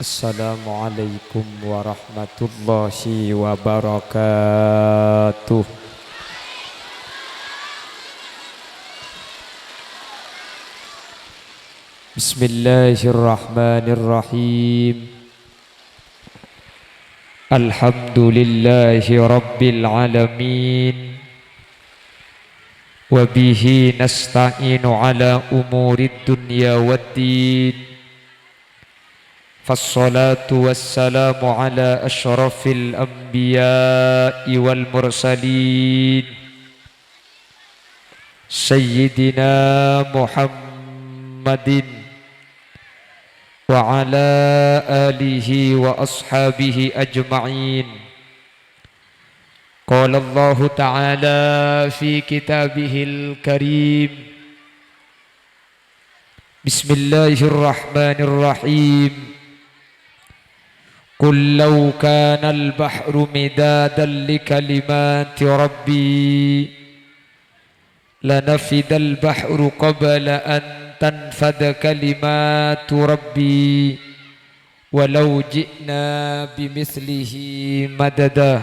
Assalamualaikum warahmatullahi wabarakatuh. Bismillahirrahmanirrahim. Alhamdulillahi rabbil alamin. Wa bihi nasta'inu ala umurid dunya waddin. Fassalatu wassalamu ala ashrafil anbiya'i wal mursalin Sayyidina Muhammadin wa ala alihi wa ashabihi ajma'in. Qala Allah ta'ala fi kitabihil karim. Bismillahirrahmanirrahim. قل لو كان البحر مدادا لكلمات ربي لنفد البحر قبل أن تنفد كلمات ربي ولو جئنا بمثله مددا.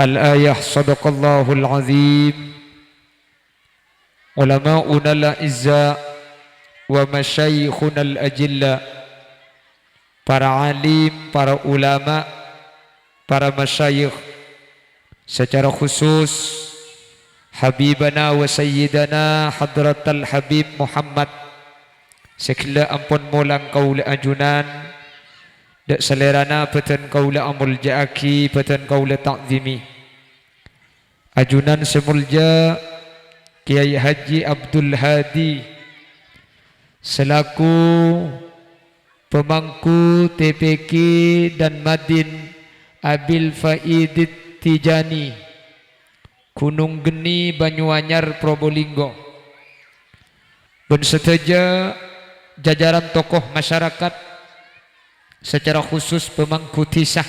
الآية. صدق الله العظيم. علماؤنا الأعزاء ومشايخنا الأجلاء, para alim, para ulama, para masyayikh, secara khusus Habibana wa Sayyidana Hadratal Habib Muhammad, sekala ampun mulang kaula ajunan dak selerana peten kaula amul jaaki peten kaula ta'zimi ajunan semulja Kiai Haji Abdul Hadi selaku pemangku TPK dan Madin Abil Faidit Tijani, Gunung Geni, Banyuanyar, Probolinggo, dan seteja jajaran tokoh masyarakat, secara khusus pemangku tisah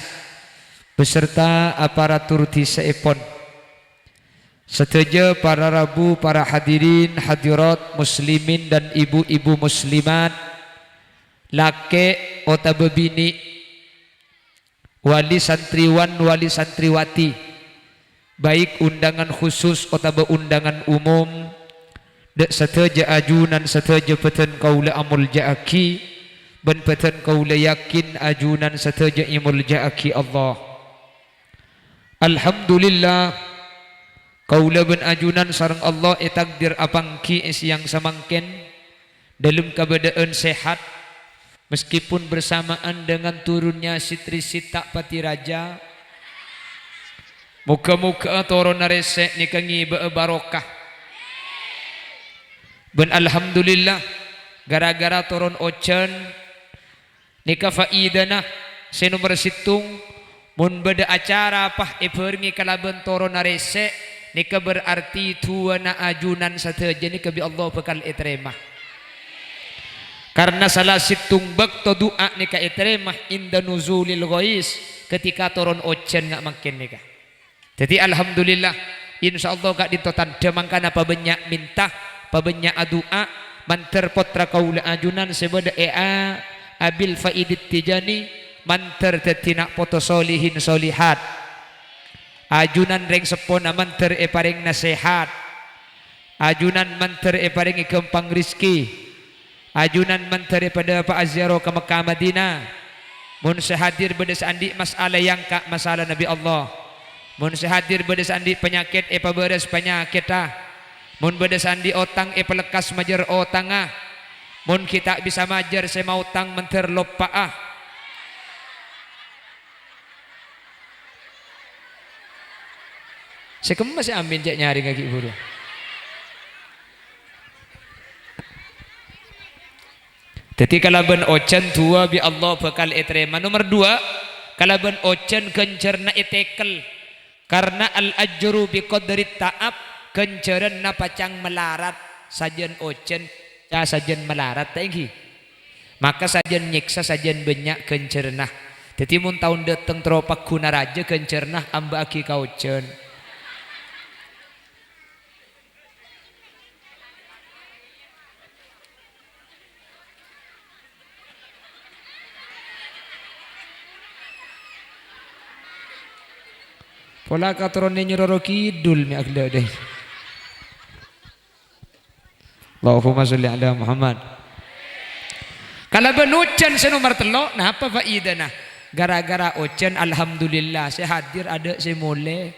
beserta aparatur tisah epon, seteja para rabu, para hadirin hadirat muslimin dan ibu-ibu muslimat, laki atau bini, wali santriwan, wali santriwati, baik undangan khusus atau undangan umum, dek seteja ajunan seteja peten kaula amul jaaki, ben peten kaula yakin ajunan seteja imul jaaki Allah. Alhamdulillah kaula ben ajunan sareng Allah takdir apangki siang samangken dalam keadaan sehat, meskipun bersamaan dengan turunnya Sitri Sita Patiraja. Muka-muka turun resek nikangi barokah. Ben alhamdulillah gara-gara turun ocen nika faidana senomor situng mun beda acara pah epergi kalaban turun resek nika berarti tuana ajunan sateja nika bi Allah bekal etremah. Karena salah situng bakto doa nika etremah inda nuzulil ghais, ketika turun ocen ngak makin nika. Jadi alhamdulillah insyaallah gak ditotan demangkan apa banyak minta apa banyak doa manter potra kaula ajunan sebeda ea Abil Faidit Tijani manter tetina foto solihin solihat ajunan reng sepona manter paring nasihat ajunan manter paring kempang rizki ajunan menteri pada Pak Azyaro ke Mekah Madinah, mun sehadir bedes andi masalah yang kak masalah Nabi Allah, mun sehadir bedes andi penyakit beres penyakit mun bedes andi otang pelekas majer otang mun kita bisa majer semau utang menter lopa sekem masih amin cek nyari ngaki buru. Jadi kalaban ocen tua bi Allah bakal etrema. Nomor dua, kalaban ocen kencerna etekel, karena al ajru bi qadri ta'ab, kenceran na pacang melarat sajen ocen ya sajen melarat tenghi. Maka sajen nyiksa sajen banyak kencerna. Jadi mun tahun dateng teropak guna raja kencerna amba aki ka ocen. Pola katurone nyiroro kidul mi agda deh. Allahumma sholli ala Muhammad. Kalau benucan senomor telok, nah apa faidahnya? Gara-gara ocan alhamdulillah saya hadir ada saya mulai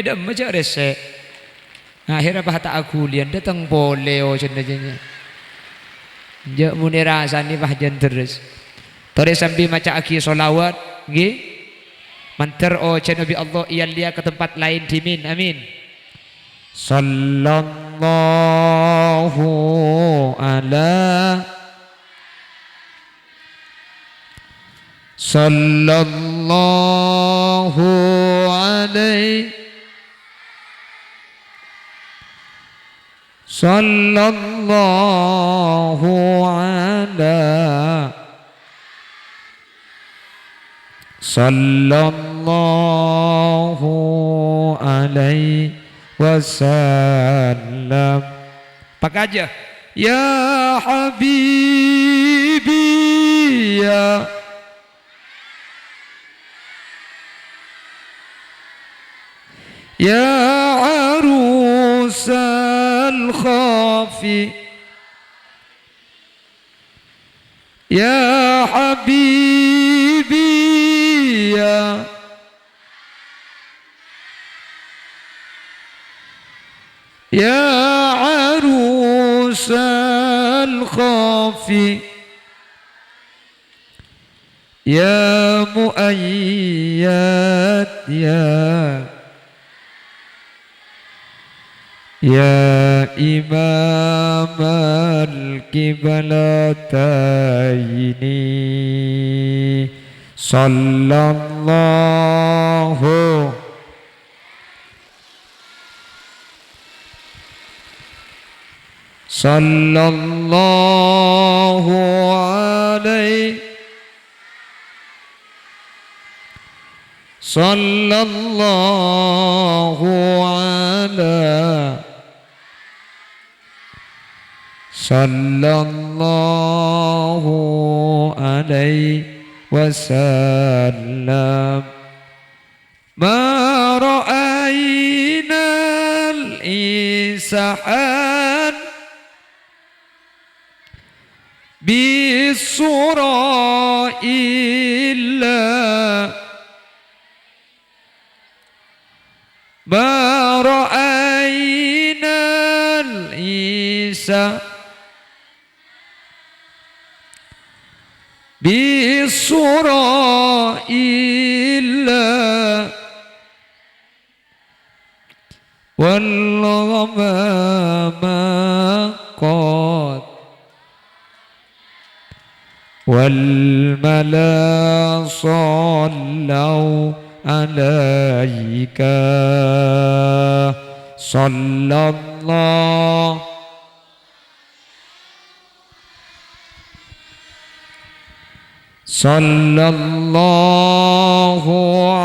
ada macam resek. Nah, akhirnya apa tak aku lian datang boleh ocan aja. Jak muni rasani bahjan terus. Tore sambil maca aki solawat, nggih. Manter ocan Nabi Allah iyan dia ke tempat lain dimin. Amin. Sallallahu ala sallallahu alaihi sallallahu ala sallallahu alaihi wasallam. Pakai aja. Ya Habibi ya arusal khafi ya Habibi ya arusal khafi ya muayyad ya imam al-qiblataini sallallahu alaihi sallallahu ala sallallahu alaihi wasallam. Ma ra'ayna al-isahan bisura illa ma ra'ayna al-isahan bisura illa wal ghamama qad wal mala sallau alaika sallallahu sallallahu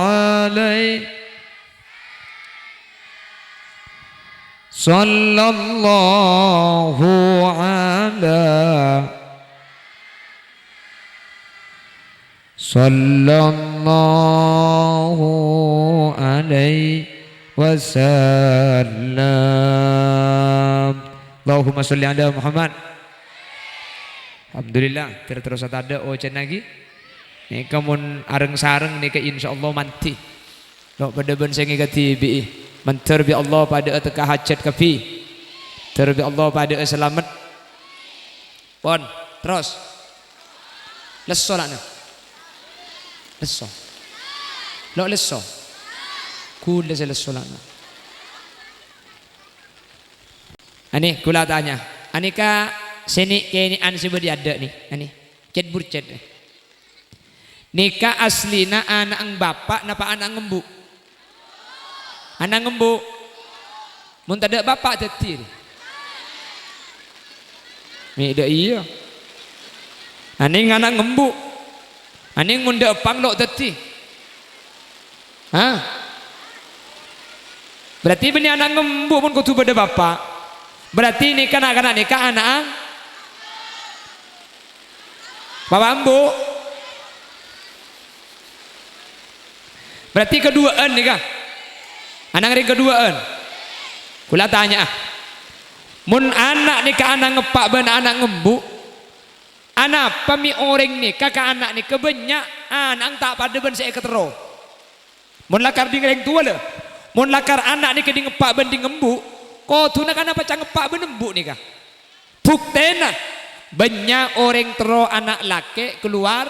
alaihi sallallahu ala sallallahu alaihi wasallam. Allahumma sholli ala Muhammad. Alhamdulillah terus ada ocan lagi. Nih kamu areng sareng nih ke insyaallah manti. Lo pada ben sengi katibi. Menter bi Allah pada teka hajat kafi. Terbi Allah pada selamat. Pon terus. Leso lakna. Leso. Lo leso. Kula leso lakna. Ani kula tanya. Anika sini kini an sebudi ada nih. Ani cet burcet. Nikah aslina anak ang bapak napa anak ngembu? Anak ngembu. Mun tada bapak tetir. Mi dak iya. Aning anak ngembu. Aning mun dak pang lok teti. Hah? Berarti bini anak ngembu pun kudu pada bapak. Berarti nikah anak nikah anak bapak embu. Berarti keduaan nih kah? Anak ring keduaan. Kula tanya, mun anak nih ka anak ngepak ben anak ngembu, anak pami orang nih kakak anak nih kebanyak anak tak pada ben saya ketero. Mun lakar di ring tua le, mun lakar anak nih ke di ngepak ben di ngembu, kau tuh nak anak pacang ngepak ben nembu nih kah? Buktena banyak orang tero anak laki keluar,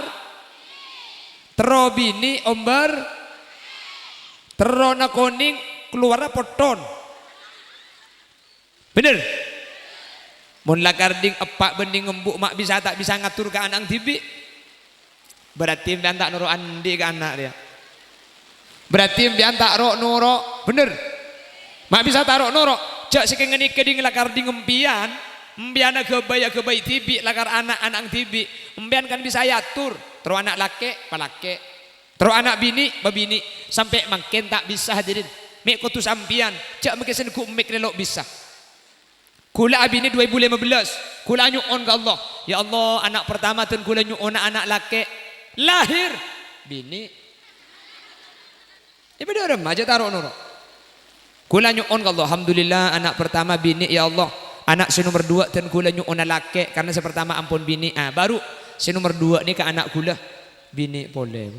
tero bini omber, tero nak koning keluar poton. Bener? Mun lakar ding epak bending ngembuk mak bisa tak bisa ngatur ke anak tibi. Berarti dia tak nurut andi ke anak dia. Berarti dia tak rok nurut. Bener? Mak bisa taruh nurut. Jak sekengeni keding lakar ding ngempian, empian ke bayi tibi lakar anak tibi. Empian kan bisa yatur. Terus anak laki palaki. Terus anak bini babini sampai makin tak bisa hadirin. Mek kutu sampian. Jak mungkin senku mek relok bisa. Kula abini 2015 kula nyuon ke Allah, ya Allah anak pertama ten kula nyuon anak laki lahir bini ibu dia remaja taruh nurut kula nyuon ke Allah, alhamdulillah anak pertama bini, ya Allah anak si nomor 2 ten kula nyuon laki karena si pertama ampun bini, baru si nomor 2 ni ke anak kula bini boleh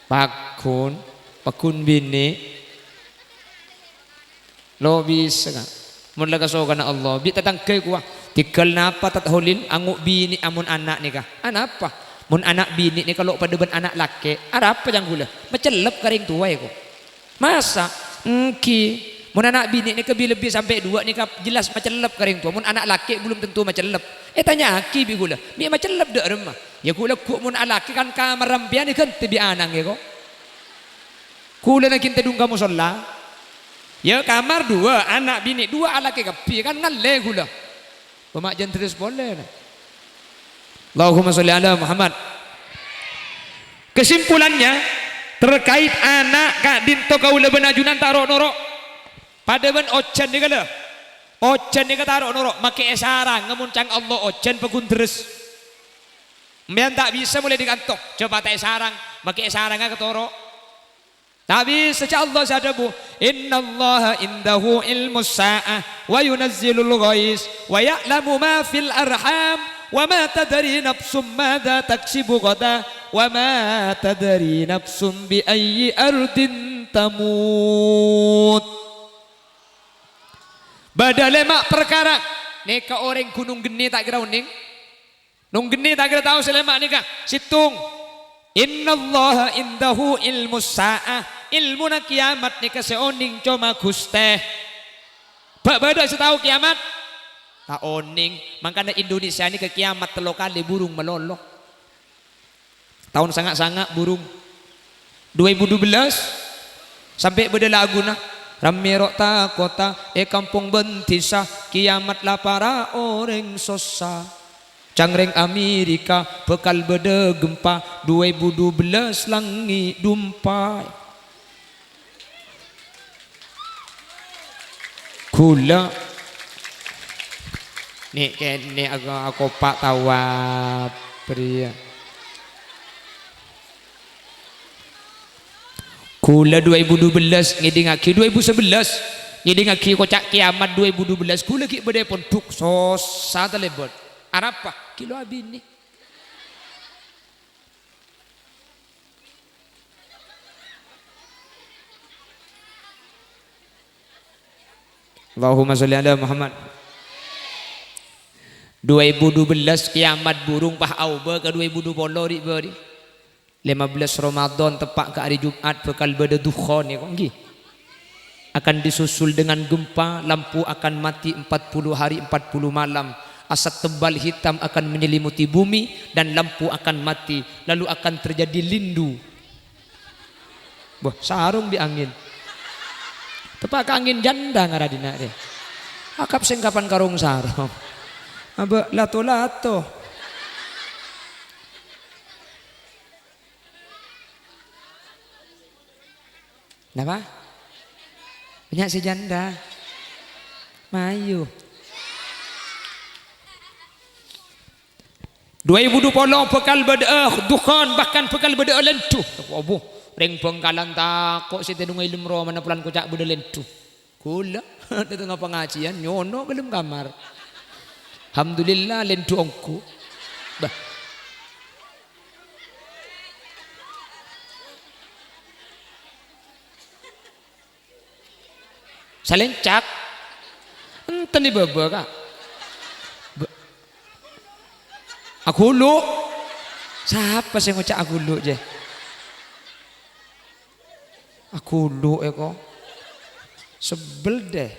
pakun bini lo bisa kan mun laga so kana Allah bi tatang kay kuah tikal napa tat holin anguk bini amun anak nikah anak apa mun anak bini ni kalau pada ben anak laki ada apa yang gula macelep karing tuai ko masa engki mun anak bini ni lebih sampai 2 nikah jelas macelep karing tua mun anak laki belum tentu macelep tanya aki bi gula mi macelep de remah ya gula ku mun anak laki kan kamar rampian kan tibi anang ya ko kula na kinta dung kamu sholla ya kamar 2 anak bini 2 anak kepi kan ngalle gula pemajan terus boleh nah. Allahumma sholli ala Muhammad. Kesimpulannya terkait anak kak dinto kaula benajunan taro norok pada ben ocan ni kala ocan ni taro norok make sarang ngamuncang Allah ocan pegun terus mbian tak bisa mulai dikantok coba tak sarang make sarang ke toro tapi sejak Allah sadabu innallaha indahu ilmus sa'ah wa yunazzilul ghais wa ya'lamu ma fil arham wa ma tadri nafsum madza taksibu ghadan wa ma tadri nafsum bi ayyi ardin tamut badale mak perkara neka orang gunung geni tak kira uning nung geni tak kira tahu selemak nikah situng innallaha indahu ilmus sa'ah ilmu na kiamat ni kaseoning cuma guste bak bada setahu kiamat tak oning makanya Indonesia ini ke kiamat 3 kali burung melolok tahun sangat-sangat burung 2012 sampai beda lagu nah ramirok ta kota kampung bentisa kiamat lah para orang sosa cangreng Amerika bekal beda gempa 2012 langi dumpai gula nih kene aku pak tawa pria gula 2012 ngidingaki 2011 ngidingaki kocak kiamat 2012 gula ki bede pun duk sosa telebot arapa kilo abini Allahumma sholli ala Muhammad. 2012 kiamat burung pah auba ke 2020 di beri 15 Ramadan tepat ke hari Jumat bekal beda dukhon ya konggi akan disusul dengan gempa lampu akan mati 40 hari 40 malam asap tebal hitam akan menyelimuti bumi dan lampu akan mati lalu akan terjadi lindu sarung di angin tepak angin janda ngaradina deh akap sengkapan karung sarung aba lato-lato napa banyak si janda mayu 2020 bekal beda dukhan bahkan bekal beda lentu. Abu ring Bengkalan takok si tedung ilmu roh mana pulan kucak beda lentu. Kula di tengah pengajian nyono belum kamar. Alhamdulillah lentu ongku. Bah. Salencak enten di baba kak. Aku lu siapa sih ngocak aku lu je? Aku lu kok sebel deh.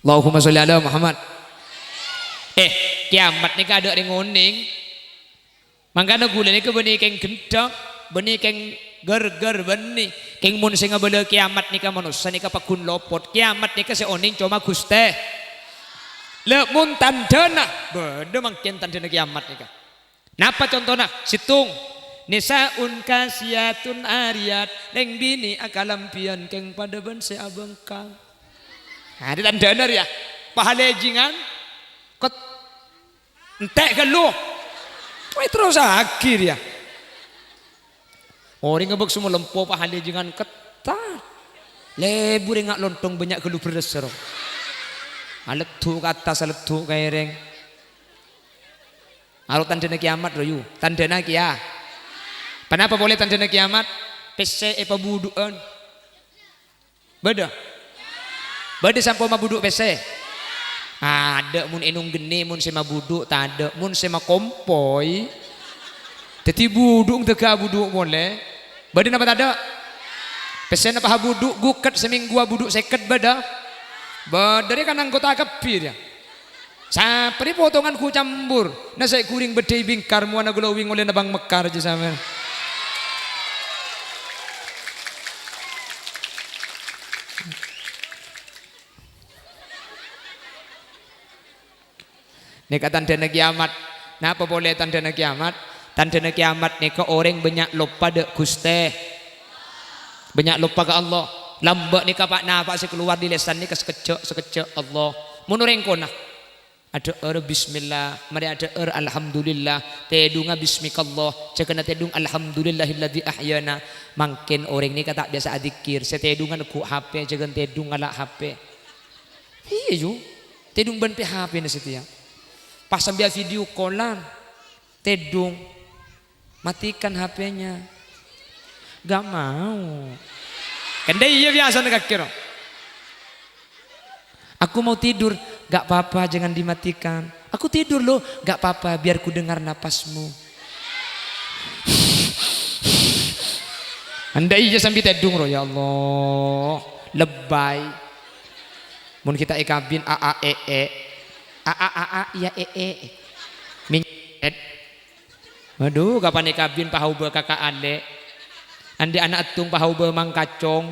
Allahumma sholli ala Muhammad. Kiamat ni kada ada ngoning. Mangkana gula ni ke benih keng gendok, benih keng ger-ger benih. Keng mun sing ngabala kiamat ni ka manusia ni ka pakun lopot. Kiamat ni ka si oning cuma Guste. Le mun tandana, beda mangkin tandana kiamat ni ka. Napa contohna? Situng nisaun kasiyatun ariyat neng bini akalampian keng pada bense abengkang. Nah, di tandana ya. Pahalejingan kot entek gelu. Woi terus akhir ya. Orang ngebek semua lempo pahalejingan ketat. Lebur ngak lontong banyak gelu berdeser. Aletu ke atas aletu ke ereng. Alu tandana kiamat royu. Tandana kia. Kenapa boleh tandana kiamat? Pese apa buduan? Beda. Beda sampai mabuduk pese. Ada mun enung geni mun sema buduk tak ada mun sema kompoi. Teti buduk teka buduk boleh. Beda apa tak ada? Pese apa buduk guket seminggu buduk seket beda. Beda kan anggota kepir ya. Sapri potongan ku campur. Na saya kuring bedai bingkar mu ana glowing oleh nabang mekar aja sama. Nika tandana kiamat. Napa boleh tandana kiamat? Tandana kiamat nika orang banyak lupa dek Guste. Banyak lupa ke Allah. Lambat nika pak napa sih keluar di lesan nika sekecek Allah. Munureng kona. Ada bismillah, mari ada alhamdulillah. Tedunga bismikallah. Cekena tedung alhamdulillahilladzi ahyana. Mangkin orang ni tak biasa adzikir. Setedungan ku HP, jangan tedung ala HP. Iya ju. Tedung ban HP na situ ya. Pas sambil video callan, tedung, matikan HP-nya, gak mau. Kan iya biasa nak kira. Aku mau tidur, gak apa-apa, jangan dimatikan. Aku tidur loh, gak apa-apa, biar ku dengar napasmu. Anda iya sambil tedung roh ya Allah, lebay. Mun kita ikabin iya minyak. Waduh kapan ikabin pahau kakak ande. Andi anak atung pahau mang kacong.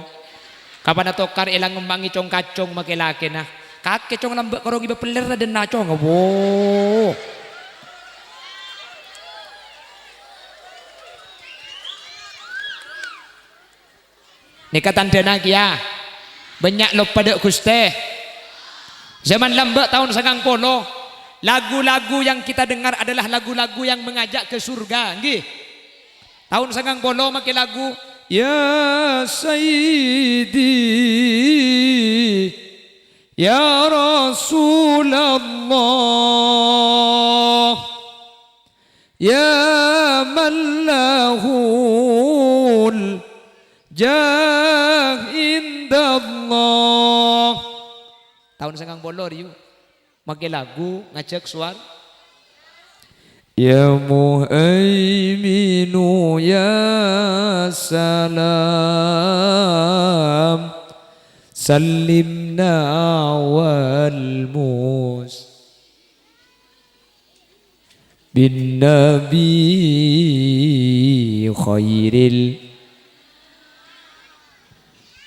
Kapan atokar elang ngembangi cong kacong make laki nah. Kakek cong lambak karo giba peler dan nacong wo. Nika tandana kia. Banyak lo pada Guste. Zaman lambak tahun 90, lagu-lagu yang kita dengar adalah lagu-lagu yang mengajak ke surga. Nggih. Tahun 90 make lagu Ya Sayyidi Ya Rasulullah Ya man lahul jah indallah. Tahun 90 riu make lagu ngajak suar Ya Muhaiminu Ya Salam Salimna wal mus bin Nabi khairil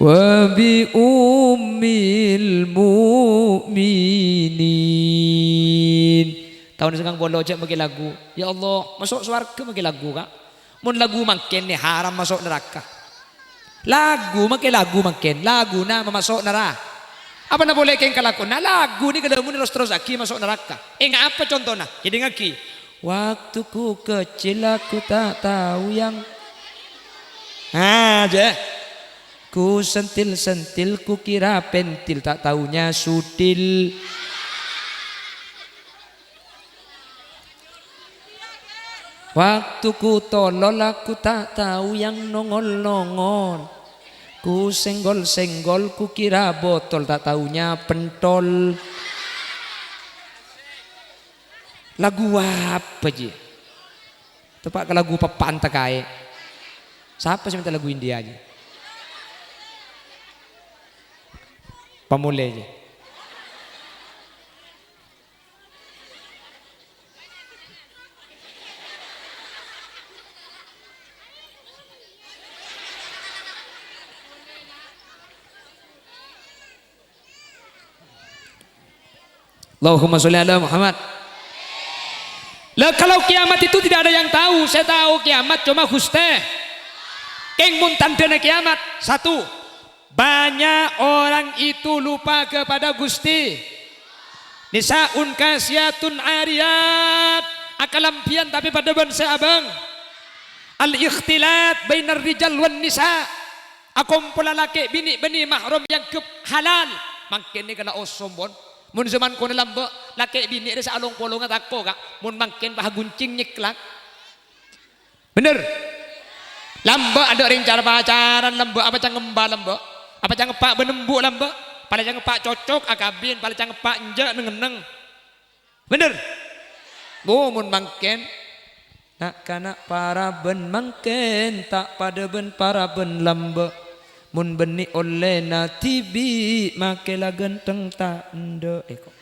wa bi ummil mu'minin. Tahun sekarang bolo aja pakai lagu. Ya Allah, masuk surga pakai lagu kak. Mun lagu makin nih haram masuk neraka. Lagu makin lagu makin lagu na masuk neraka. Apa nak boleh keng kalakon? Nah lagu ni kada mun terus aki masuk neraka. Ngapa contohnya? Jadi ngaki. Waktu ku kecil aku tak tahu yang aja. Ku sentil-sentil ku kira pentil tak taunya sutil. Waktu ku tolol aku tak tahu yang nongol-nongol. Ku senggol-senggol ku kira botol tak taunya pentol. Lagu apa je? Tepat ke lagu papan takai. Siapa sih minta lagu India aja? Pamule aja. Allahumma sholli ala Muhammad. Lah kalau kiamat itu tidak ada yang tahu. Saya tahu kiamat cuma Gusti. Keng mun tandana kiamat. Satu, banyak orang itu lupa kepada Gusti. Nisaun kasiyatun ariyat, akalampian tapi pada bangsa abang. Al ikhtilat bainar rijal wan nisa. Akumpulan laki bini bini mahram yang halal. Makin ni kala osombon. Mun zaman ko na lambo laki bini ada sa along polong at ako ka. Mun makin pahaguncing nyiklak. Bener. Lambo ada ring cara pacaran lambo apa cang ngembal lambo. Apa cang ngepak benembu lambo. Pala cang ngepak cocok akabin, pala cang ngepak enjak nengeneng. Bener. Bu mun makin nak kana para ben makin tak pada ben para ben lambo. Mun beni oleh na tibi makela genteng tak ndo eko.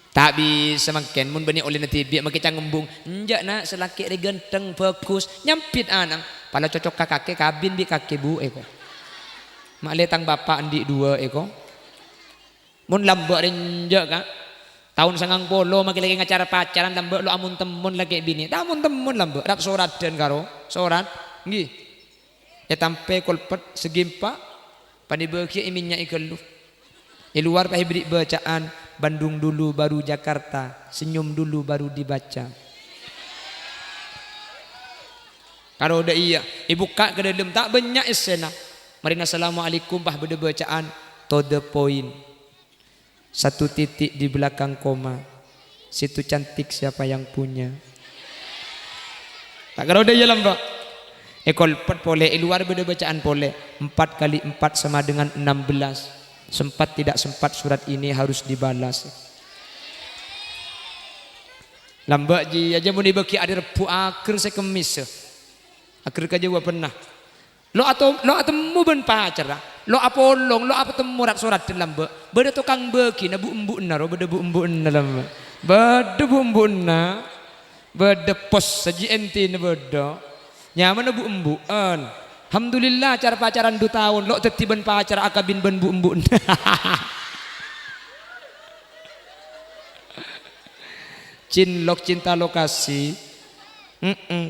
Tak bisa makin mun beni oleh na tibi make ngembung. Enjak nak selaki re genteng bagus nyampit anang. Pala cocok kakake kabin bi kake bu eko. Mak letang bapak andi dua eko. Mun lambok renjak ka. Tahun 90 make lagi ngacara pacaran lambok lo amun temun lagi bini. Amun temun lambok rak sorat den karo. Sorat nggih. Ya tampe kolpet segimpa pani beki iminnya ikelu. Di luar pa beri bacaan Bandung dulu baru Jakarta, senyum dulu baru dibaca. Kalau udah iya, ibu kak ke dalam tak banyak esena. Marina assalamualaikum bah beda bacaan to the point. Satu titik di belakang koma. Situ cantik siapa yang punya. Tak kalau udah iya lambak. Ekol 4 pole, luar beda bacaan pole 4 kali 4 sama dengan 16. Sempat tidak sempat surat ini harus dibalas. Lambak ji aja mau dibagi ada repu akhir saya kemis. Akhir kaja gua pernah. Lo atau mu ben pacar. Lo apolong, lo apa temu rak surat lambak. Beda tukang bagi na bu embu na ro beda bu embu na lambak. Beda bu embu na. Beda pos saji enti na beda. Nyaman bu embuan. Alhamdulillah cara pacaran 2 tahun. Lo tetiban pacar akabin ben bu embun. Cinlok cinta lokasi.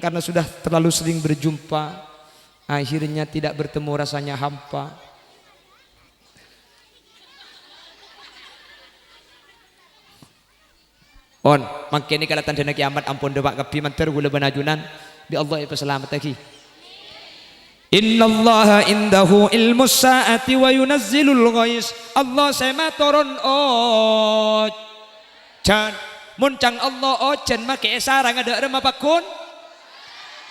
Karena sudah terlalu sering berjumpa. Akhirnya tidak bertemu rasanya hampa. On, makin ini kalau tanda kiamat ampun debak kapi manter gula benajunan. Bi Allah ipa selamat lagi. Innallaha indahu ilmus saati wa yunazzilul ghais. Allah sema turun ojan. Muncang Allah ojan make sarang ada remah pakun.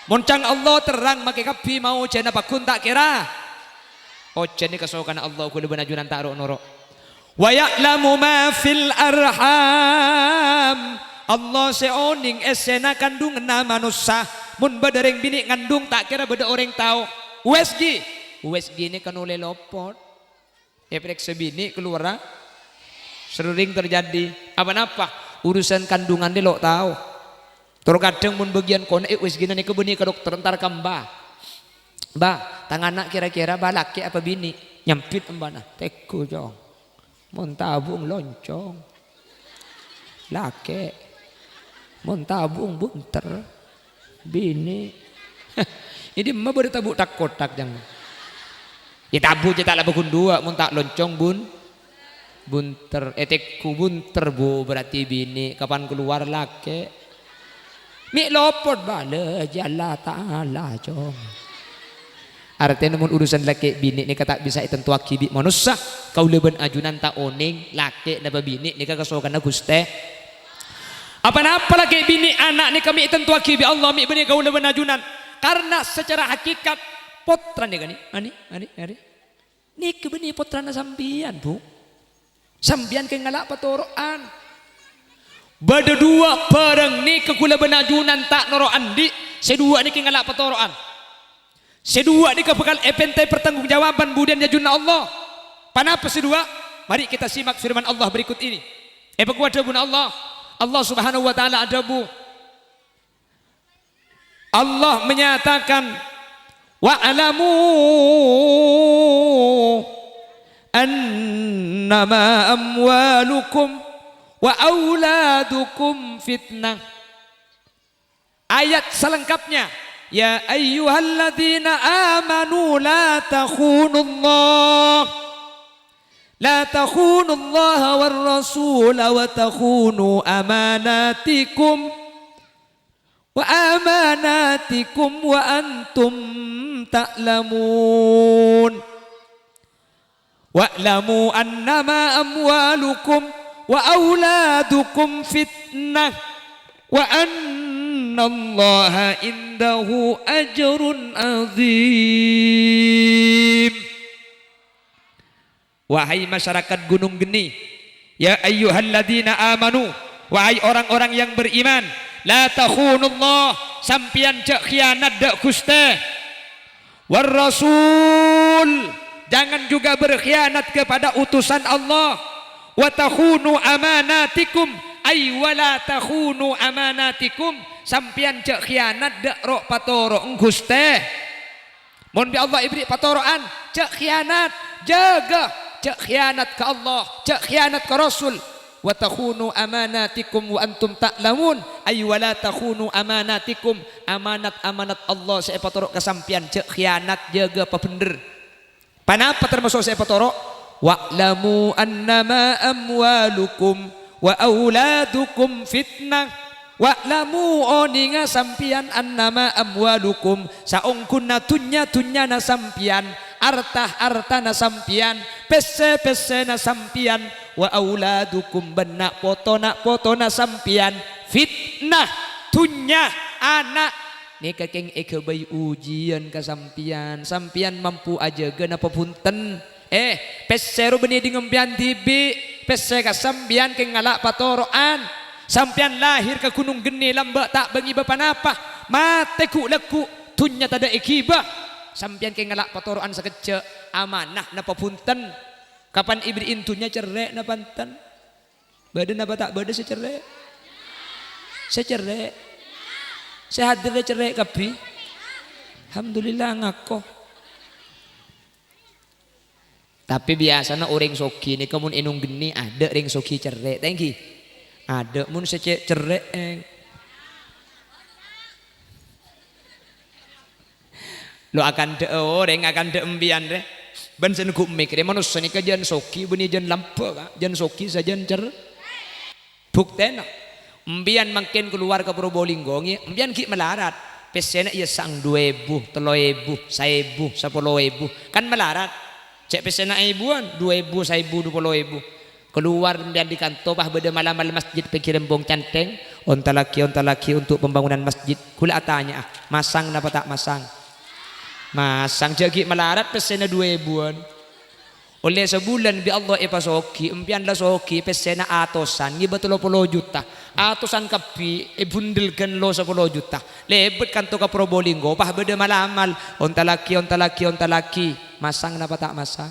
Muncang Allah terang make kapi mau ojan pakun tak kira. Ojan ni kesokan Allah kula benajunan tak ro noro. Wa ya'lamu ma fil arham. Allah seoning esena kandung nama manusia. Mun badareng bini ngandung tak kira beda orang tahu. USG ini kan oleh lopot. Efek sebini keluar. Sering terjadi. Apa-apa urusan kandungan dia lo tahu. Terkadang mun bagian kone USG ini kebeni ke dokter entar kamba. Bah, tangan anak kira-kira balaki apa bini? Nyampit embana. Teku jong. Mun tabung loncong. Laki. Mun tabung bunter. Bini ini mah baru tabuk tak kotak jangan Ya tabu je tak lah dua mun tak loncong bunter etekku bunter bu berarti bini kapan keluar laki mi lopot bala jalla ta'ala cong artinya namun urusan laki bini ni kata bisa itentu akibi manusia kau leben ajunan tak oning laki napa bini ni kasokan na guste apa lagi bini anak ni kami itentu akibi Allah mi bini kau leben ajunan karena secara hakikat potran ni kani ani ni kebeni potran sambian bu sambian ke ngalak patoroan bada dua barang ni kekula benajunan tak noro andi sedua ni ke ngalak patoroan sedua ni ke bekal epentai pertanggungjawaban budian jajuna Allah panapa sedua mari kita simak firman Allah berikut ini beku ada buna Allah subhanahu wa ta'ala ada bu Allah menyatakan wa'alamu annama amwalukum wa auladukum fitnah ayat selengkapnya ya ayyuhalladzina amanu la takhunullaha war rasul wa takhunu amanatikum wa antum ta'lamun wa'lamu annama amwalukum wa auladukum fitnah wa annallaha indahu ajrun azim. Wahai masyarakat Gunung Geni, ya ayyuhalladzina amanu, wahai orang-orang yang beriman, la takhunullah, sampian cek khianat dak Guste, war rasul, jangan juga berkhianat kepada utusan Allah, wa takhunu amanatikum, ay wala takhunu amanatikum, sampian cek khianat dak rok patoro Guste. Mohon bi Allah ibri patoroan, cek khianat, jaga cek khianat ke Allah, cek khianat ke Rasul. Wa takhunu amanatikum wa antum ta'lamun, ay wala takhunu amanatikum, amanat-amanat Allah saya patorok kesampian cek khianat jaga apa bener. Panapa termasuk saya patorok? Wa'lamu annama amwalukum wa auladukum fitnah. Wa'lamu oninga sampian annama amwalukum saungkunna tunya na sampian artah na sampian pese na sampian wa auladukum benak poto na sampian fitnah tunya anak ni kakeng ekebay ujian ka sampian mampu aja gana papunten pesero beni dingempian tibi pese ka sampian ke ngalak patoroan sampian lahir ke Gunung Geni lambak tak bagi bapanapa mate ku leku tunya tada ikiba sampian ke ngalak patoroan sekecek amanah na papunten kapan ibri intunya cerek na pantan badan apa tak badan secerek saya hadir cerek kapi alhamdulillah ngako tapi biasanya orang soki ni kamun inung geni ada ring soki cerek thank you ada mun secek cerek lo akan de orang akan de embian deh ban sen ku mikir manusia ni kajian soki beni jan lampu ka jan soki sajan cer buktena embian makin keluar ke Probolinggo ngi embian ki melarat pesena iya sang 2000 3000 1000 10000 kan melarat cek pesena ibuan 2000 1000 20000 keluar embian di kantopah beda malam masjid pikir rembong canteng onta laki untuk pembangunan masjid kula tanya masang napa tak masang jagi melarat pesena 2000-an oleh sebulan bi Allah pasoki empian la soki pesena atosan ngi betul 10 juta atosan kapi bundilkan lo 10 juta lebet kanto ka Probolinggo pah beda malamal onta laki masang napa tak masang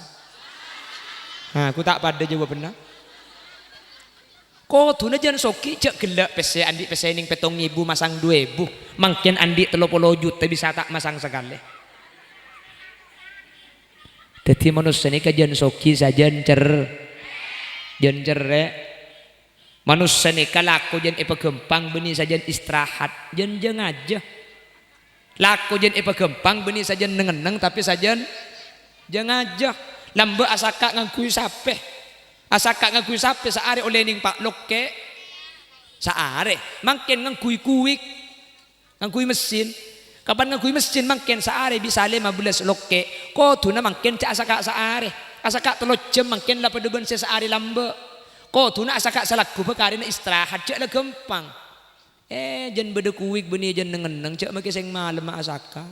aku tak pada jawab benar kok tuna jan soki cek gelak pese andi pese ning 7.000 masang 2.000 mangkin andi 30 juta bisa tak masang sekali. Jadi manusia ini kajian soki sajan cerek manusia ini kalaku jan gempang beni sajan istirahat jan aja laku jan gempang beni sajan nengeneng tapi sajan Jangan aja lambe asaka ngangkui sape. Asaka ngangkui sape saare oleh ning Pak Lokke. Saare mangken ngangkui kuik. Ngangkui mesin. Kapan ngangkui mesin mangken saare bisa 15 lokke. Koduna mangken cak asaka saare. Asaka 3 jam mangken 8 ben saare lambe. Koduna asaka salaku bekarina istirahat cak la gampang. Jen beda kuik beni jen nengeneng cak make sing malem asaka.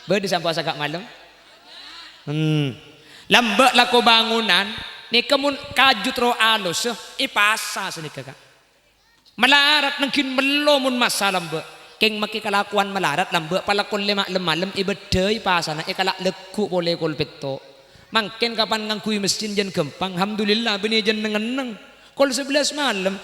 Beda sampai asaka malam. Lambe lako bangunan ni kemun kajut ro alus ipasa seni kakak. Melarat nangkin melomun masa lambe. Keng maki kalakuan melarat lambe palakon lemak lemalem ibedai pasana ikalak leku boleh kol peto. Mangken kapan ngangkui mesin jen gampang. Alhamdulillah beni jen nengeneng. Kol 11 malam.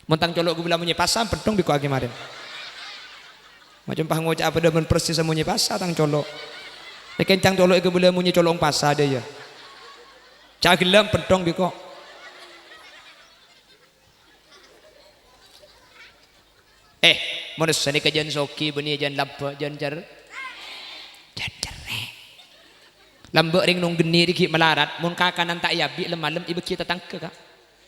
Montang colok gue bilang munyi pasang pedong biko agi kemarin. Macam pah ngocak apa demen persis munyi pasang tang colok. Kencang colok gue bilang munyi colong pasang dia ya. Cak gelam pedong biko. Monus sani kajian soki beni jan lambe jan cer. Jan cerre. Lambe ring nung geni dikit melarat mun kakanan tak yabi lemalem ibu kita tangke kak.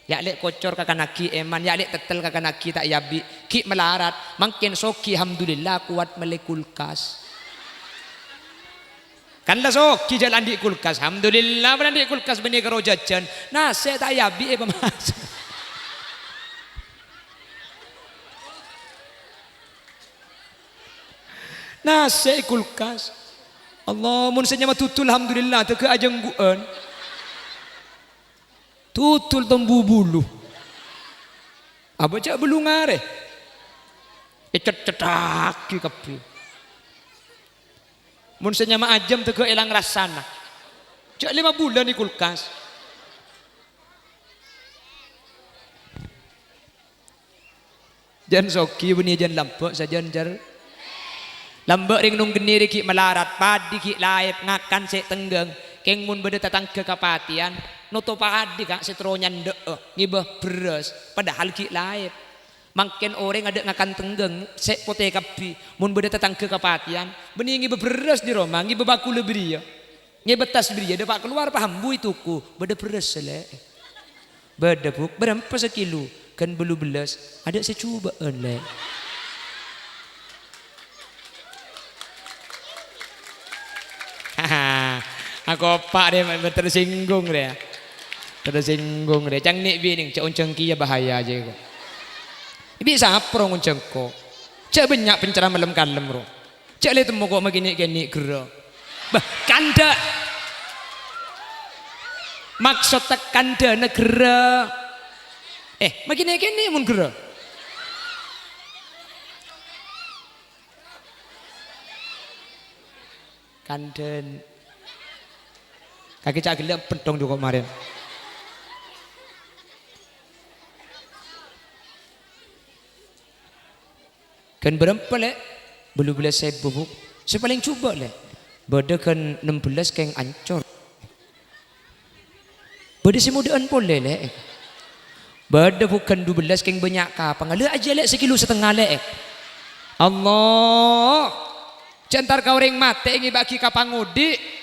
Ya lek kocor kakanaki eman ya lek tetel kakanaki tak yabi ki melarat mangken soki alhamdulillah kuat melek kulkas. Kan la soki jalan di kulkas alhamdulillah beran di kulkas beni karo jajan. Nah saya tak yabi pemas. Nah saya kulkas. Allah mun senyama tutul alhamdulillah teu ke ajeng gueun. Tutul tembu bulu. Apa cak bulu ngare? Cet-cetak ki kepi. Mun senyama ajam teu ke elang rasana. Cak 5 bulan di kulkas. Jan soki beni jan lampok sajan jar. Lambek ring nung geni ki melarat padi ki laip ngakan sek tenggeng. Keng mun beda tatang ke kapatian noto padi kak setronyan ngibah beres padahal ki laip. Mangken orang ada ngakan tenggeng sek pote kapi mun beda tatang ke kapatian beni ngibah beres di Roma ngibah baku lebih ya. Ngibah tas beri ya dapat keluar paham bui tuku beda beres sele. Beda buk berapa sekilo kan belu belas ada secuba le. Aku pak dia tersinggung dia. Tersinggung dia. Cang nik bining cak uncengki ya bahaya aja kok. Bisa apa orang uncengko? Cak banyak pencerah malam kalem ro. Cak lihat temu kok begini-gini gera. Bah kanda. Maksud tak kanda negara. Begini-gini mun gera. Kanden. Kaki cak gelam pentong juga kemarin. Kan berapa le? Belum belas saya bubuk. Saya paling coba le. Beda kan 16 keng ancor. Beda si mudaan boleh le. Beda bukan 12 keng banyak kapang. Le aja le 1,5 kilo le. Allah. Centar kau ring mate ingi bagi kapang ngudi.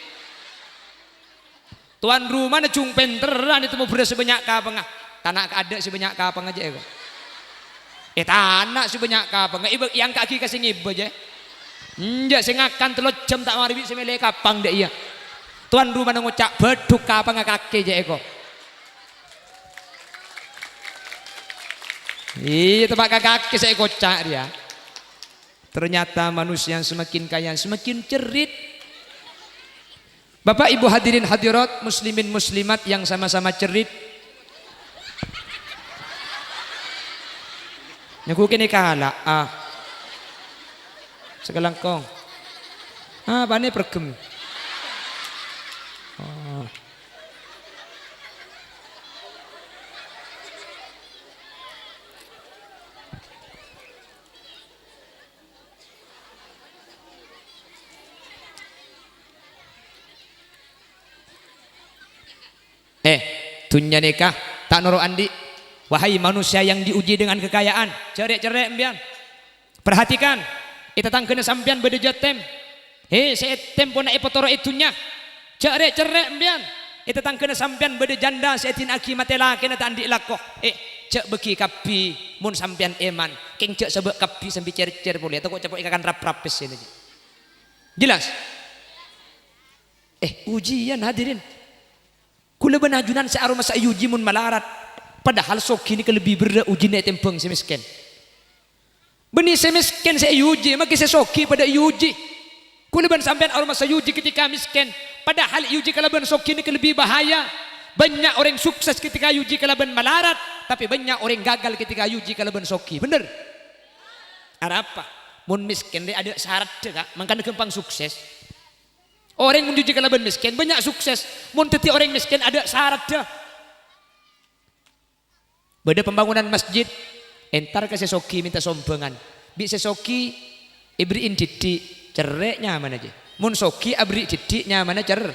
Tuan rumah na cung penteran itu mau beres sebanyak kapang. Tanah ada sebanyak kapang aja ya. Tanah sebanyak kapang. Ibu yang kaki kasih ngibu aja. Enggak sengakan 3 jam tak mari semele kapang dek iya. Tuan rumah na ngucap beduk kapang kaki aja eko. Iya tempat kaki saya kocak dia. Ternyata manusia yang semakin kaya semakin cerit. Bapak ibu hadirin hadirat muslimin muslimat yang sama-sama cerit. Nyaku kini kalah sekelangkong bane pergem Dunya nikah tak noro andi. Wahai manusia yang diuji dengan kekayaan, cerek-cerek mbian. Perhatikan, kita tangkena sampean beda jatem. Saya tempo na ipotoro itunya. Cerek-cerek mbian. Kita tangkena sampean beda janda setin aki matela kena tandi lakoh. Cek beki kapi mun sampean eman. Keng cek sebek kapi sampai cer-cer boleh. Atau kok cepok ikakan rap-rapis ini. Jelas? Ujian hadirin. Kula benajunan searu masa uji mun malarat. Padahal sok ini lebih berat uji nek tempeng si miskin. Beni si miskin saya uji, maki saya soki pada uji. Kula ben sampean aru masa uji ketika miskin. Padahal uji kalau ben soki ini lebih bahaya. Banyak orang sukses ketika uji kalau ben malarat, tapi banyak orang gagal ketika uji kalau ben soki. Bener? Ada apa? Mun miskin dia ada syarat deh, makanya gampang sukses. Orang mun uji kalau ben miskin banyak sukses. Mun teti orang miskin ada syarat deh. Beda pembangunan masjid, entar ke sesoki minta sombengan. Bi sesoki ibriin didik, cerek nyaman aja. Mun soki abri didik nyaman aja cer.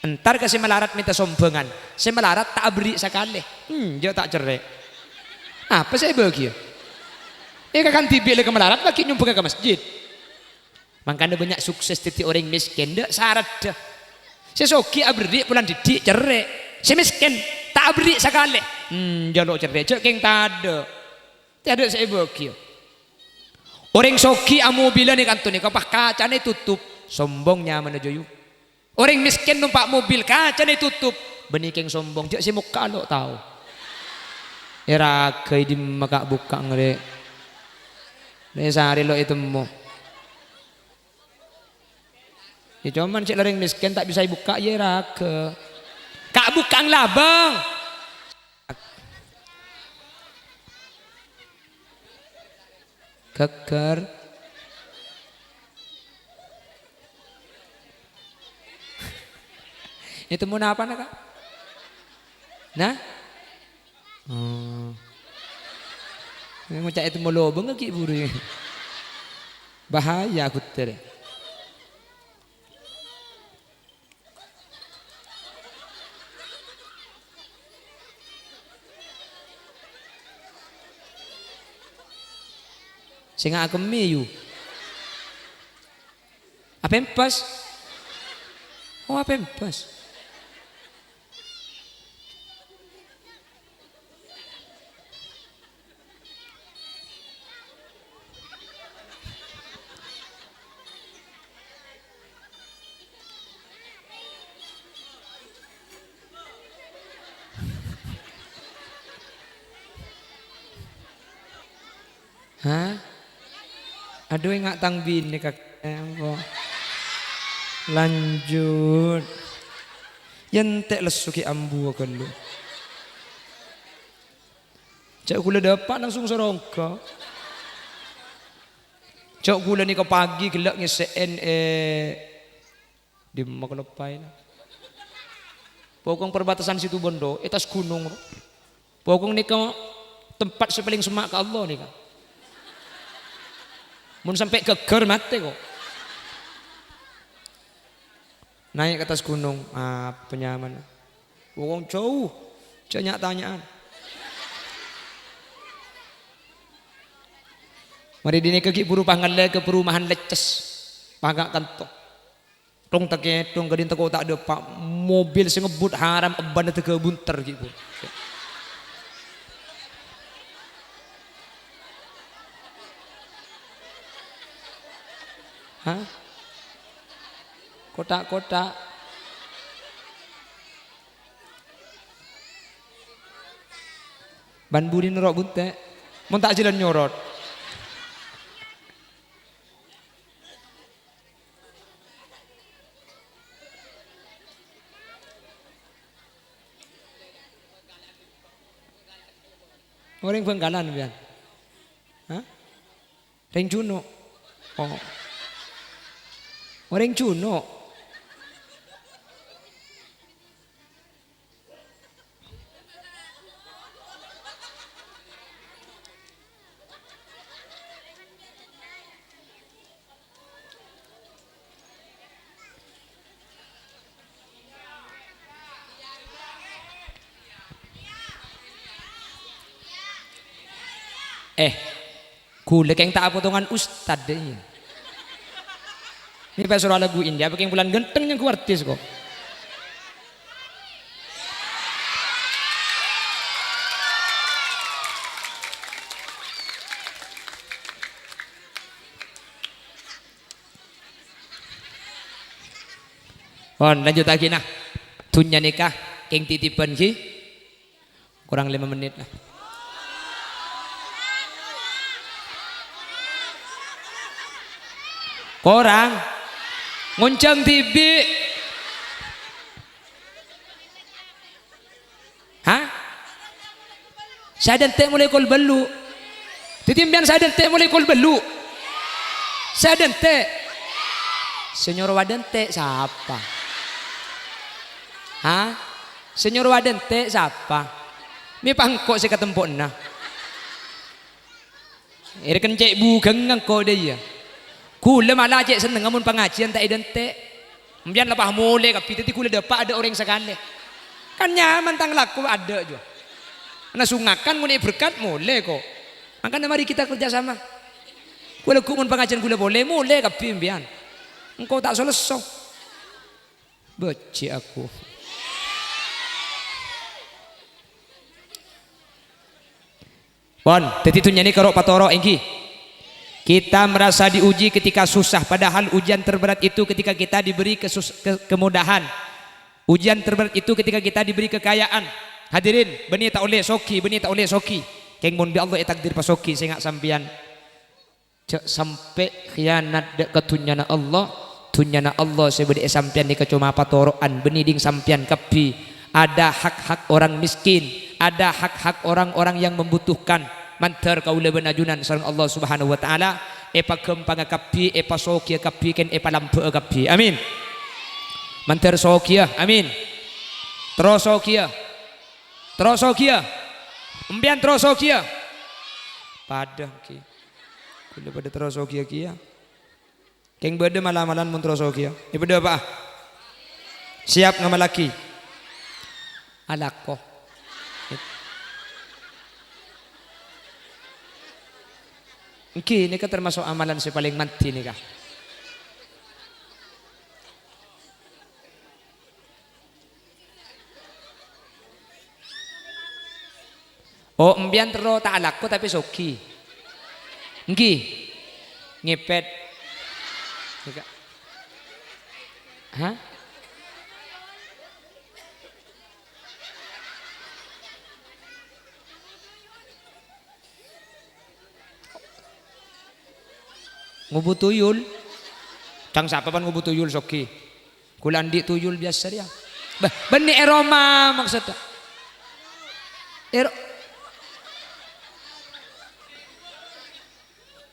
Entar ke semelarat minta sombengan. Semelarat tak abri sekali. Dia tak cerek. Apa saya bagi? Kan tibi ke melarat lagi nyumpeng ke masjid. Makanya banyak sukses titik orang miskin dak syarat dah. Sesoki abri pulang didik cerek. Semiskin tak abri sekali. Jaluk cerdik cek keng tada. Tiada saya bagi. Orang soki amu bila nih kantor nih kapah kacanya tutup, sombongnya mana joyu. Orang miskin numpak mobil kacanya tutup, benih keng sombong cek si muka lo tahu. Era kai di maka buka ngere. Nih sehari lo itu mo. Ya cuman cek orang miskin tak bisa buka ya raka. Kak bukan labang. Keker. Itu mau apa nak? Nah? Mau cak itu mau lobeng lagi buru. Bahaya aku ter. Singa akemi yu. Apa empas? Oh apa empas? Hah? Aduh enggak tangbin nih kakek. Lanjut. Yentek lesuki ambu akan lu. Cak gula dapat langsung serongka. Cak gula ni ke pagi gelak ngeseen di maklepai lah. Pokong perbatasan situ Bondo, etas gunung. Pokong ni ke tempat sepaling semak ke Allah ni kan. Mun sampai geger mati kok. Naik ke atas gunung, apa nyaman. Wong jauh, banyak tanyaan. Mari dini kaki buru panggale ke perumahan leces, pagak kantok. Tong taketong gadin teko tak ada pak mobil sing ngebut haram eban tege bunter gitu. Hah? Kotak-kotak. Ban buri nerok bunte. Mun tak jalan nyorot. Orang Bengkalan pian. Hah? Ring Juno. Oh. Orang Juno. Eh, kule keng tak potongan ustad deh. Ini pas surah lagu India, pakai bulan genteng yang kuartis kok. Lanjut lagi nah. Tunya nikah, keng titipan ki, kurang 5 menit lah. Korang ngoncang TV. Hah? Saya dente mulai kol belu. Titimbian saya dente mulai kol belu. Saya dente. Senyor wadente siapa? Hah? Senyor wadente siapa? Mi pangkok saya ketempok nah. Iri kencek bugang ngangko dia. Kula malah cek seneng ngamun pengajian tak idente. Kemudian lepas mulai tapi tadi kula dapat ada orang sekali. Kan nyaman tang laku ada juga. Karena sungakan mulai berkat mulai kok. Makanya mari kita kerjasama. Kula kumun pengajian kula boleh mulai tapi imbian. Engkau tak selesai. Beci aku. Pon, tadi tu nyanyi kerok patoro engki. Kita merasa diuji ketika susah, padahal ujian terberat itu ketika kita diberi kemudahan. Ujian terberat itu ketika kita diberi kekayaan. Hadirin, benih tak oleh soki, benih tak oleh soki. Keng mon bi Allah takdir pasoki sehingga sampian cek sampai khianat dek ketunyana Allah, tunyana Allah sebedi sampian di kecuma patoroan benih ding sampian kapi. Ada hak-hak orang miskin, ada hak-hak orang-orang yang membutuhkan. Mantar kaula benajunan sareng Allah Subhanahu wa taala epa kempang kapi epa sokia kapi ken epa lampu kapi amin mantar sokia amin terus sokia embian terus sokia padang ki kula pada terus sokia kia keng bede malam-malam mun terus sokia ieu bede apa siap ngamalaki alako. Oke, ini kan termasuk amalan si paling mati nih kah? Oh, embian terus tak alaku tapi soki. Ngi, ngepet. Hah? Ngubu tuyul cang siapa pan ngubu tuyul soki kulandi tuyul biasa dia benih eroma maksudnya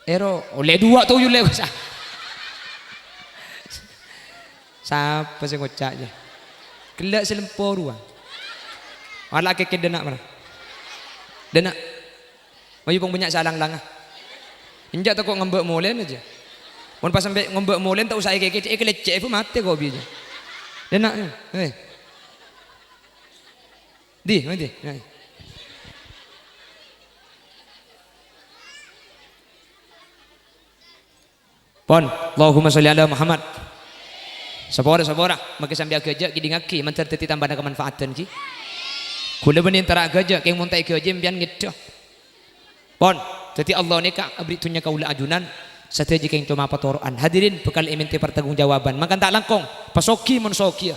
ero oleh 2 tuyul lewat siapa sih ngocaknya kelak selempor ruang malah keke denak mana denak mau pun banyak salang langah injak tak kok ngembek molen aja. Mun pas sampai ngembek molen tak usah keke lecek itu mati kok binya. Denak Di. Pon, Allahumma sholli ala Muhammad. Sabora maka sambil kerja ki ngaki mantar teti tambah kemanfaatan ki. Kula benin tara kerja keng muntai kerja mbian ngiddah. Pon, jadi Allah ni kak abri tunya kaula ajunan strategi keng cuma patoroan. Hadirin bekal iminti pertanggungjawaban. Makan tak langkong, pasoki mon soki.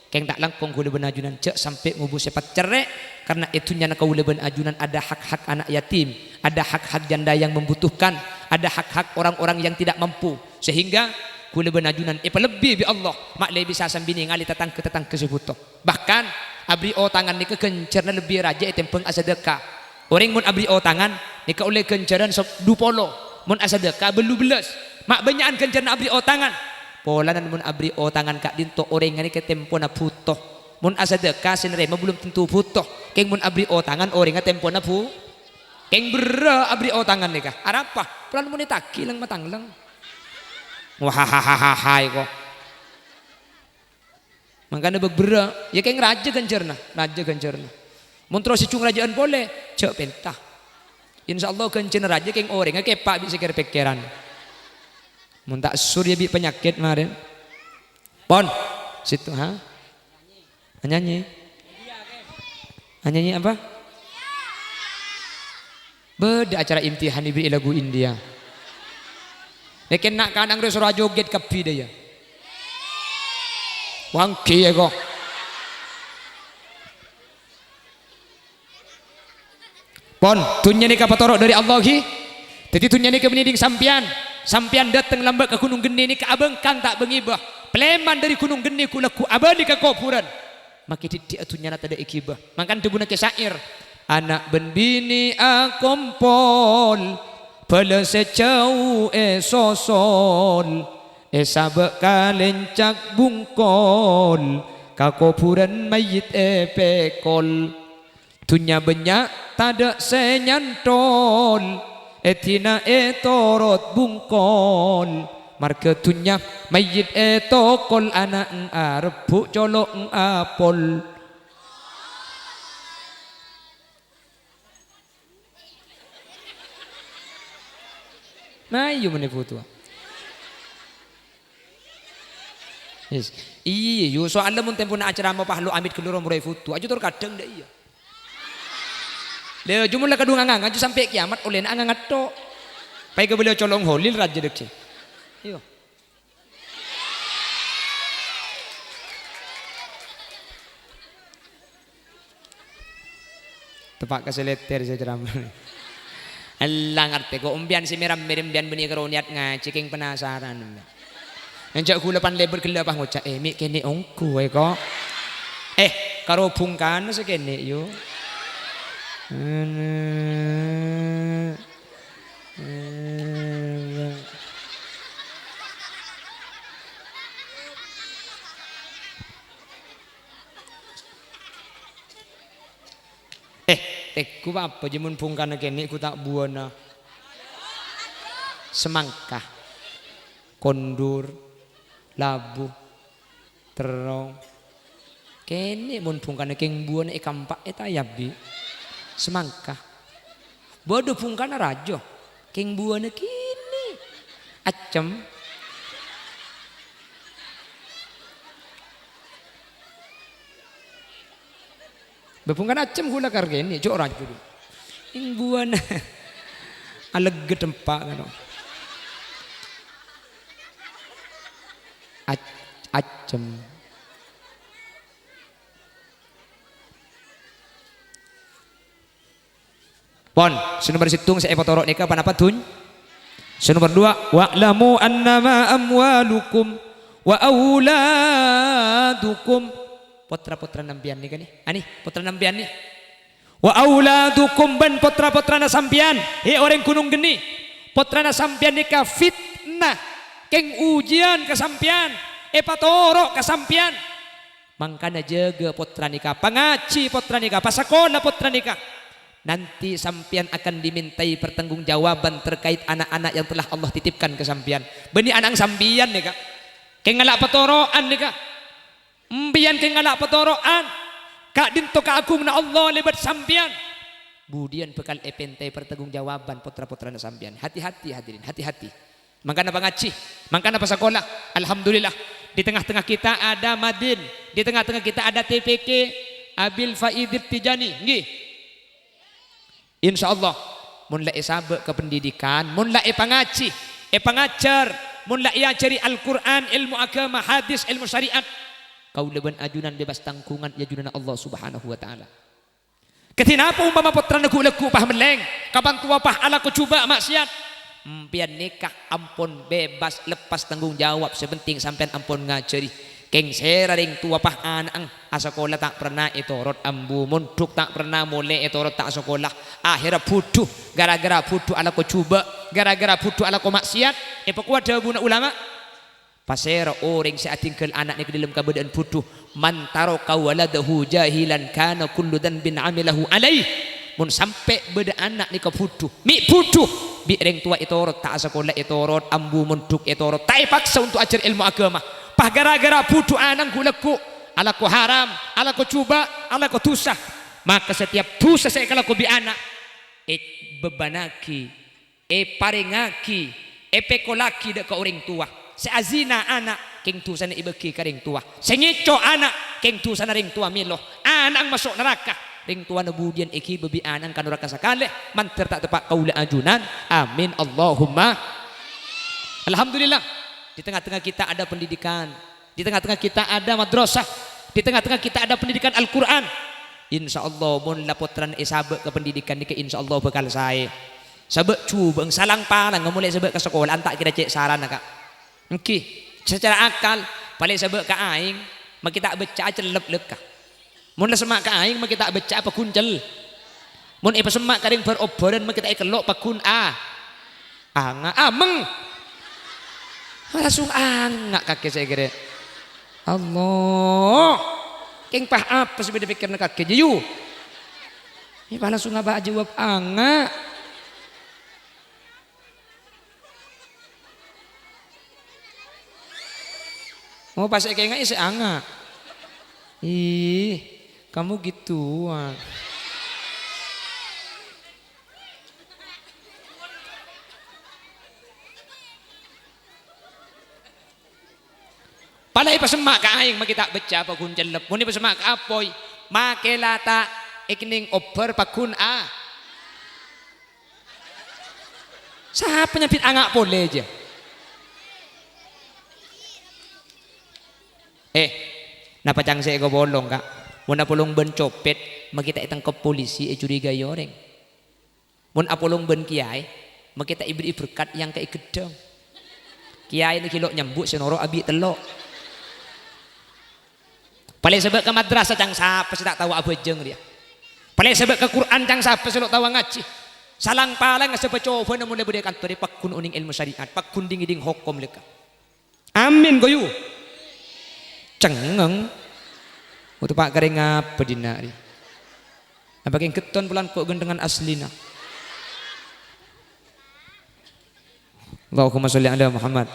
Keng tak langkong kula ben ajunan cek sampai ngubu sepat cerai karena itunya kaula ben ajunan ada hak-hak anak yatim, ada hak-hak janda yang membutuhkan, ada hak-hak orang-orang yang tidak mampu. Sehingga kula ben ajunan lebih bi Allah mak le bisa sambini ngali tetang ke sebuto. Bahkan abri o tangan ni kekencerna lebih raja tempeng asadeka. Orang mun abri o tangan nika oleh kencaran 20 mun asadeka belu belas mak banyakan kencaran abri o tangan polanan mun abri o tangan kak dinto orang ngani ke tempo na putoh mun asadeka senrema belum tentu putoh keng mun abri o tangan orang tempo na pu keng bera abri o tangan nika arapa pelan mun itaki lang matanglang wahahaha kok makanya begbera ya keng raja kencarna mun terus si cung rajaan boleh cek pentah Insyaallah kencen raja keng orang kepak bisa kira pikiran. Mun tak surya bi penyakit kemarin. Pon situ ha? Nyanyi. Nyanyi apa? Beda acara imtihan ibu lagu India. Lekin nak kadang resora joget kapi dia. Wangki ya kok. Pon tunya ni kapatorok dari Allah hi. Jadi tunya ni kebeniding sampian datang lambat ke Gunung Geni ni ke abengkang tak bengibah. Pleman dari Gunung Geni kulaku abadi ke kopuran. Maki titik tunya nata ada ikibah. Makan tebuna ke syair. Anak ben bini akompol pala secau sosol sabak kalencak bungkol kakopuran mayit pekol tunya banyak tada senyantol tina torot bungkol marke tunya mayit tokol anak arep colok apol. Nah, iyo menipu tuh. Yes. Iyo soalnya mun tempo na acara mau pahlu amit keluro murai foto. Aju tur kadang dah iya. Le jumlah kadung angang aju sampai kiamat oleh na angang to. Pai ke beliau colong holil raja dek. Iyo. Tepak keseleter saya ceramah. Allah ngerti kok umbian si miram bian beni keroniat ngaci king penasaran. Njak gula pan lebar gela pah ngocak mik kene ongku kok. Karo bungkan sekene yo. Ku apa jemun pungkana kene ku tak buana semangka kondur labu terong kene mun pungkana keng buana kampak yabi semangka bodoh pungkana rajo keng buana kini acem bepungkan acem gula kargeni cok rajo dulu ing buana aleg tempat kan acem pon nomor situng saya fotorok nikah apa tun nomor 2 wa'lamu annama amwalukum wa auladukum potra-potra nampian nih kan nih ani potra nampian nih wa auladukum ban potra-potra na sampian orang Gunung Geni potra na sampian nikah fitnah keng ujian kesampian patorok kesampian mangkana jaga potra nikah pangaci potra nikah pasakola potra nikah nanti sampian akan dimintai pertanggungjawaban terkait anak-anak yang telah Allah titipkan ke sampian beni anak sampian nikah keng ngalak patorokan nikah mbian ke ngalak patorokan kak dinto ka agung na Allah lebat sampian budian bekal epente pertanggungjawaban putra-putra na sampian hati-hati hadirin hati-hati mangkana pangaci mangkana pasakola alhamdulillah di tengah-tengah kita ada Madin di tengah-tengah kita ada TPK Abil Faidit Tijani nggih insyaallah mun la sabe ke pendidikan mun la pangaci pangajar mun la cari Al-Qur'an ilmu agama hadis ilmu syariat kau leban ajunan bebas tangkungan ajunan Allah Subhanahu wa taala. Ketinapa umpama putra neku leku pah meleng, kapan tua pah ala ku coba maksiat. Pian nikah ampun bebas lepas tanggung jawab sepenting sampean ampun ngajari. Keng seraring tua pah anak asakola tak pernah etorot ambu munduk tak pernah mole etorot tak sekolah akhirnya butuh gara-gara butuh ala ku coba gara-gara butuh ala ku maksiat pekuat dawuh ulama pasera orang seatingkel anak ni ke dalam keadaan butuh man taraka waladahu jahilan kana kullu dhanbin amilahu alaih mun sampai beda anak ni ke butuh mi butuh bi reng tua etorot tak sekolah etorot ambu munduk etorot tak paksa untuk ajar ilmu agama pah gara-gara butuh anak guleku ala ku haram ala ku coba ala ku tusah maka setiap dosa saya kalau ku bi anak bebanaki, paringaki, pekolaki dek ke orang tua. Seazina anak keng tu sana ibeki ke ring tua. Sengico anak keng tu sana ring tua milo. Anak masuk neraka. Ring tua nabudian iki bebi anang kan neraka sakale. Manter tak tepat kaula ajunan. Amin Allahumma. Alhamdulillah. Di tengah-tengah kita ada pendidikan. Di tengah-tengah kita ada madrasah. Di tengah-tengah kita ada pendidikan Al-Quran. Insya Allah mun lapotran sabek ke pendidikan ni ke insya Allah bakal saya. Sabek cuba salang palang mulai sabek ke sekolah antak kita cek saran kak. Oke, secara akal paling sebab ke aing mak kita baca celep lekah. Mun semak ke aing mak kita baca apa kuncel. Mun ipa semak karing beroboran mak kita kelok pakun anga ameng. Langsung angak kaki saya kira. Allah. Keng pah apa sih beda pikir nak kaki jiu. Ini langsung ngabah jawab angak. Mau pas kayak nggak isi anga. Ih, kamu gituan. Palai pasemak ka aing makita beca pakun jelep. Muni pasemak ka apoy. Makelata ikning oper pakun Siapa penyapit angak boleh aja. Napa cang saya go bolong kak? Mun apolong ben copet, makita itang ke polisi curiga yoreng. Mun apolong ben kiai, makita ibri berkat yang kayak gedong. Kiai ni kilo nyambut senoro abi telok. Paling sebab ke madrasah cang siapa sih tak tahu apa jeng dia. Paling sebab ke Quran cang siapa sih tahu ngaji. Salang palang sebab coba namun lebih dekat dari pakun uning ilmu syariat, pakun ding ding hukum leka. Amin goyu. Cengeng untuk pak kering apa dinari apa yang keton bulan kok gendengan aslina. Allahumma sholli ala Muhammad.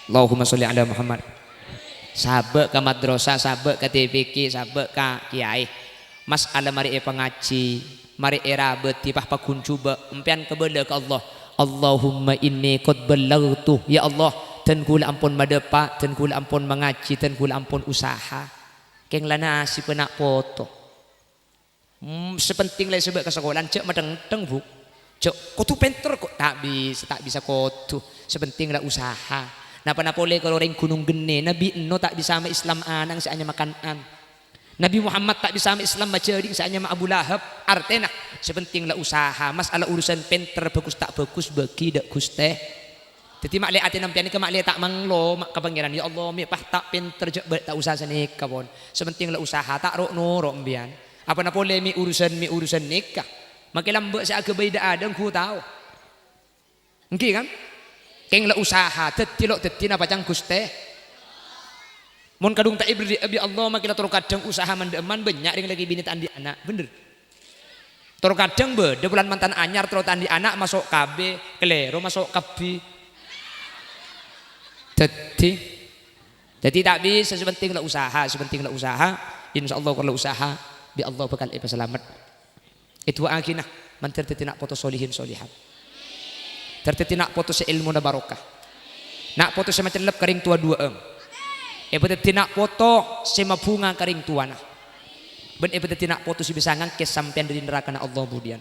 Allahumma sholli ala Muhammad. Sabek ke madrasah, sabek ke TPK, sabek ke kiai. Mas ala mari pengaji, mari rabat tipah pakun cuba empian kebela ke Allah. Allahumma inni qad ballaghtu ya Allah. Dan kula ampun madepa, dan kula ampun mengaji, dan kula ampun usaha. Keng lana si penak foto. Sepenting lah sebab ke sekolah cek madeng bu. Cek kotu penter kok tak bisa kotu. Sepenting lah usaha. Napa boleh kalau orang gunung gene, Nabi no tak bisa sama Islam anang seanya makanan. Nabi Muhammad tak bisa sama Islam majeling seanya ma Abu Lahab. Artena sepenting lah usaha. Masalah urusan penter bagus tak bagus bagi dak guste. Jadi mak lihat nampian ke mak lihat tak manglo mak kepangiran ya Allah mi pah tak pinter je tak usaha nikah pun sepenting lah usaha tak rok norok mbian apa na boleh mi urusan nikah makin lambek saya ke beda ada ku tahu engki kan keng lah usaha tetilok tetina pacang guste mun kadung tak ibri abi Allah makin terus kadang usaha mandeman banyak dengan lagi bini tandi anak bener terus kadang beda bulan mantan anyar terus tandi anak masuk KB kelero masuk KB jadi tak bisa sepenting lah usaha insya Allah kalau usaha bi Allah bakal selamat itu akhirnya mantir nak foto solihin solihan nak foto seilmu na barokah nak foto semacam lep kering tua dua nak foto sema bunga kering tua nah ben nak foto si bisa ngangkes sampean dari neraka na Allah budian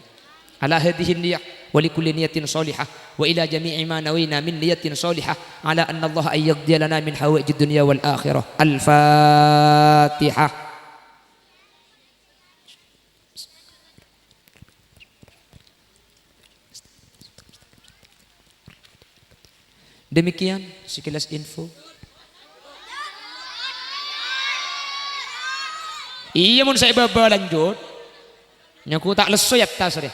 ala hadhihi niyah wa li kulli niyatin salihah wa ila jami'i ma nawina min niyatin salihah ala anna Allah ayyaqdi lana min hawaijid dunya wal akhirah. Al-Fatihah. Demikian sekilas info. Iya mun saya baba lanjut nyaku tak lesu ya tas deh.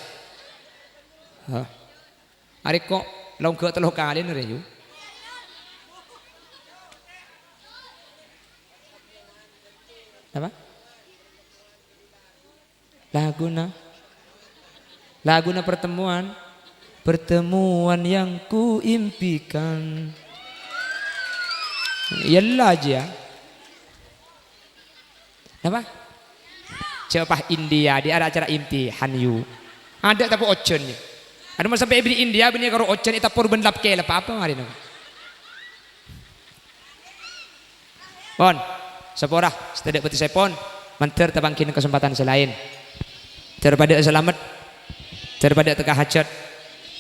Hari kok long ke teluh kali nih Reyu. Apa? Laguna pertemuan yang ku impikan. Yalah aja. Apa? Coba India di ada acara imtihan you. Ada tapi ocennya. Ada masa sampai di India bini karo ocen ita pur bendap ke lah apa mari nama. Pon, sepora, setedak peti sepon, manter tabangkin kesempatan selain. Daripada selamat, daripada teka hajat.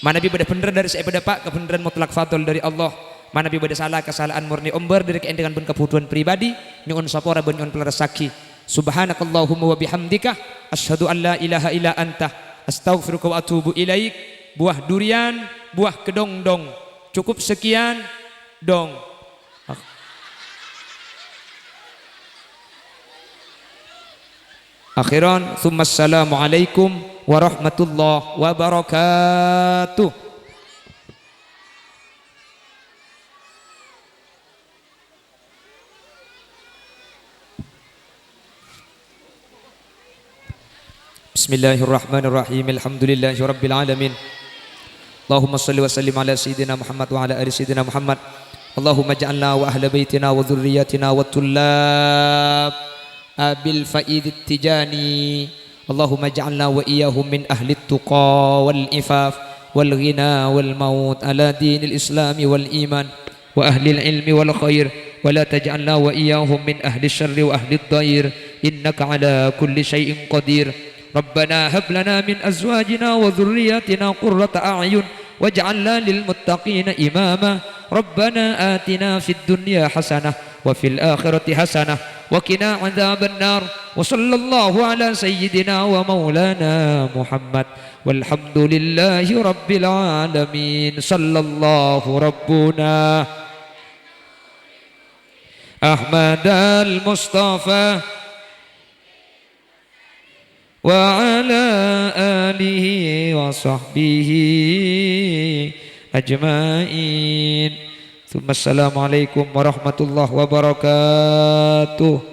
Mana bi beda bener dari saya pada pak kebenaran mutlak fatul dari Allah. Mana bi beda salah kesalahan murni umber dari keendengan pun kebutuhan pribadi. Nyuun sapora ben nyuun pelarasaki. Subhanakallahumma wa bihamdika asyhadu an la ilaha illa anta astaghfiruka wa atubu ilaik. Buah durian, buah kedong-dong. Cukup sekian dong. Akhiran, assalamualaikum warahmatullahi wabarakatuh. Bismillahirrahmanirrahim. Alhamdulillahirabbil alamin. Allahumma shalli wa sallim ala sayyidina Muhammad wa ala ali sayyidina Muhammad. Allahumma ja'alna wa ahla baitina wa dhurriyyatina wa tullab abil faid tijani. Allahumma ja'alna wa iyyahum min ahli tuqa wal ifaf wal ghina wal maut ala dinil islami wal iman wa ahli ilmi wal khair wa la taj'alna wa iyyahum min ahli syarri wa ahli dhair innaka ala kulli syai'in qadir. Rabbana hab lana min azwajina wa dhurriyyatina qurrata a'yun waj'alna lil muttaqina imama. Rabbana atina fid dunya hasanah wa fil akhirati hasanah wa qina adzaban nar. Wa sallallahu ala sayyidina wa maulana Muhammad walhamdulillahi rabbil alamin. Sallallahu rabbuna Ahmad al-Mustafa wa ala alihi wa sahbihi ajmain. Assalamualaikum warahmatullahi wabarakatuh.